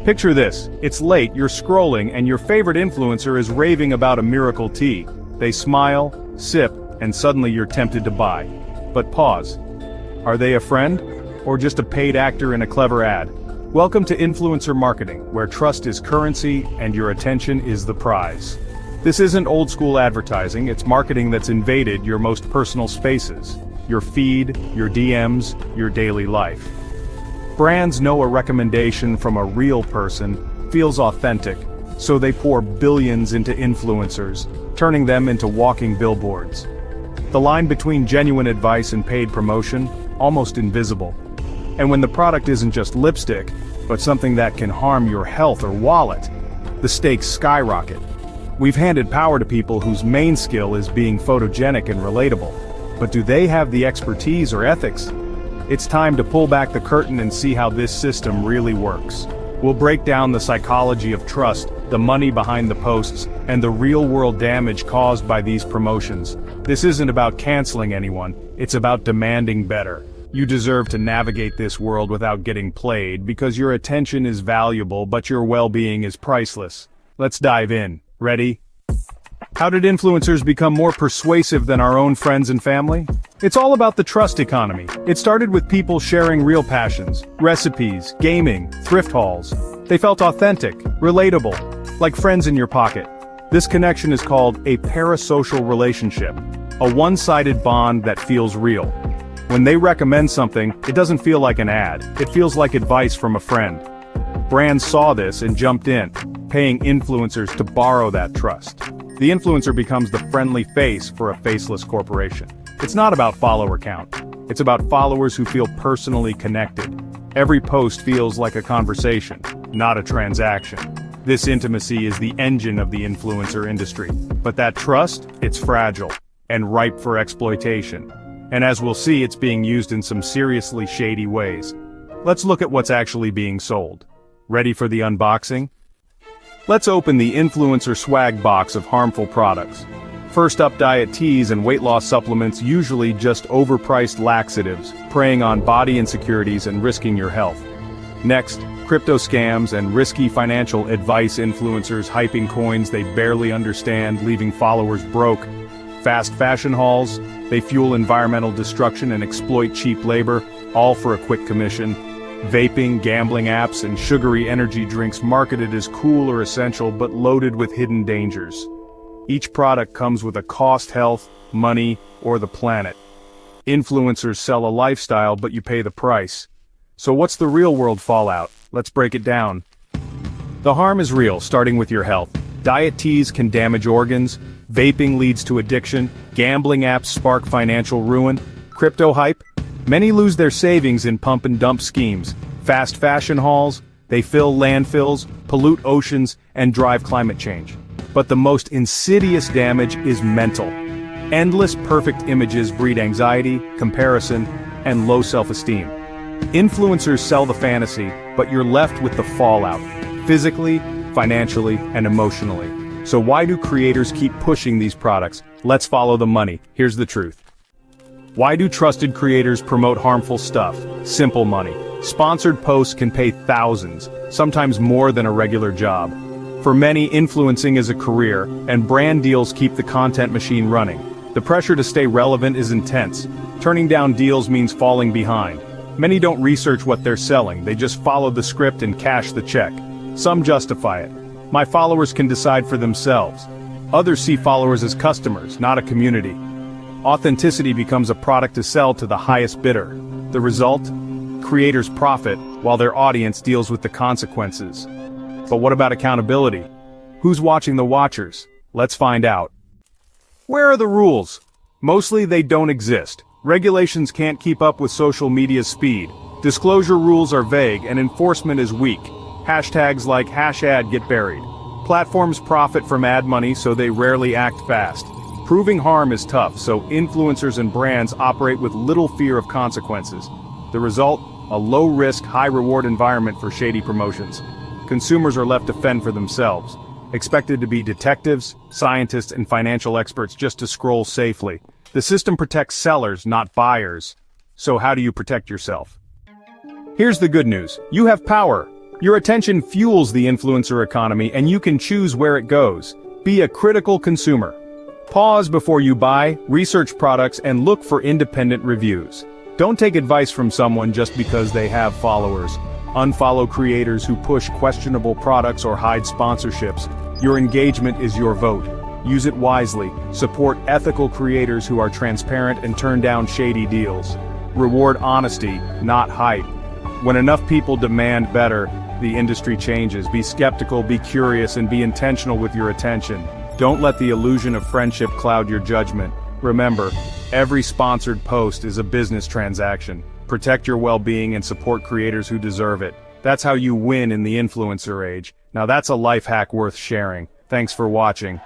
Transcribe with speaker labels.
Speaker 1: Picture this, it's late, you're scrolling, and your favorite influencer is raving about a miracle tea. They smile, sip, and suddenly you're tempted to buy. But pause. Are they a friend? Or just a paid actor in a clever ad? Welcome to influencer marketing, where trust is currency and your attention is the prize. This isn't old school advertising, it's marketing that's invaded your most personal spaces. Your feed, your DMs, your daily life. Brands know a recommendation from a real person feels authentic, so they pour billions into influencers, turning them into walking billboards. The line between genuine advice and paid promotion, almost invisible. And when the product isn't just lipstick, but something that can harm your health or wallet, the stakes skyrocket. We've handed power to people whose main skill is being photogenic and relatable. But do they have the expertise or ethics? It's time to pull back the curtain and see how this system really works. We'll break down the psychology of trust, the money behind the posts, and the real-world damage caused by these promotions. This isn't about canceling anyone, it's about demanding better. You deserve to navigate this world without getting played because your attention is valuable but your well-being is priceless. Let's dive in. Ready? How did influencers become more persuasive than our own friends and family? It's all about the trust economy. It started with people sharing real passions, recipes, gaming, thrift hauls. They felt authentic, relatable, like friends in your pocket. This connection is called a parasocial relationship, a one-sided bond that feels real. When they recommend something, it doesn't feel like an ad, it feels like advice from a friend. Brands saw this and jumped in, paying influencers to borrow that trust. The influencer becomes the friendly face for a faceless corporation. It's not about follower count. It's about followers who feel personally connected. Every post feels like a conversation, not a transaction. This intimacy is the engine of the influencer industry. But that trust, it's fragile and ripe for exploitation. And as we'll see, it's being used in some seriously shady ways. Let's look at what's actually being sold. Ready for the unboxing? Let's open the influencer swag box of harmful products. First up, diet teas and weight loss supplements, usually just overpriced laxatives, preying on body insecurities and risking your health. Next, crypto scams and risky financial advice influencers hyping coins they barely understand, leaving followers broke. Fast fashion hauls, they fuel environmental destruction and exploit cheap labor, all for a quick commission. Vaping, gambling apps, and sugary energy drinks marketed as cool or essential but loaded with hidden dangers. Each product comes with a cost: health, money, or the planet. Influencers sell a lifestyle but you pay the price. So what's the real-world fallout? Let's break it down. The harm is real, starting with your health. Diet teas can damage organs, vaping leads to addiction, gambling apps spark financial ruin, crypto hype? Many lose their savings in pump-and-dump schemes. Fast fashion hauls, they fill landfills, pollute oceans, and drive climate change. But the most insidious damage is mental. Endless perfect images breed anxiety, comparison, and low self-esteem. Influencers sell the fantasy, but you're left with the fallout, physically, financially, and emotionally. So why do creators keep pushing these products? Let's follow the money. Here's the truth. Why do trusted creators promote harmful stuff? Simple money. Sponsored posts can pay thousands, sometimes more than a regular job. For many, influencing is a career, and brand deals keep the content machine running. The pressure to stay relevant is intense. Turning down deals means falling behind. Many don't research what they're selling, they just follow the script and cash the check. Some justify it. My followers can decide for themselves. Others see followers as customers, not a community. Authenticity becomes a product to sell to the highest bidder. The result? Creators profit, while their audience deals with the consequences. But what about accountability? Who's watching the watchers? Let's find out. Where are the rules? Mostly they don't exist. Regulations can't keep up with social media's speed. Disclosure rules are vague and enforcement is weak. Hashtags like #ad get buried. Platforms profit from ad money, so they rarely act fast. Proving harm is tough, so influencers and brands operate with little fear of consequences. The result? A low-risk, high-reward environment for shady promotions. Consumers are left to fend for themselves, expected to be detectives, scientists, and financial experts just to scroll safely. The system protects sellers, not buyers. So how do you protect yourself? Here's the good news. You have power. Your attention fuels the influencer economy and you can choose where it goes. Be a critical consumer. Pause before you buy, research products, and look for independent reviews. Don't take advice from someone just because they have followers. Unfollow creators who push questionable products or hide sponsorships. Your engagement is your vote. Use it wisely. Support ethical creators who are transparent and turn down shady deals. Reward honesty, not hype. When enough people demand better, the industry changes. Be skeptical, be curious, and be intentional with your attention. Don't let the illusion of friendship cloud your judgment. Remember, every sponsored post is a business transaction. Protect your well-being and support creators who deserve it. That's how you win in the influencer age. Now that's a life hack worth sharing. Thanks for watching.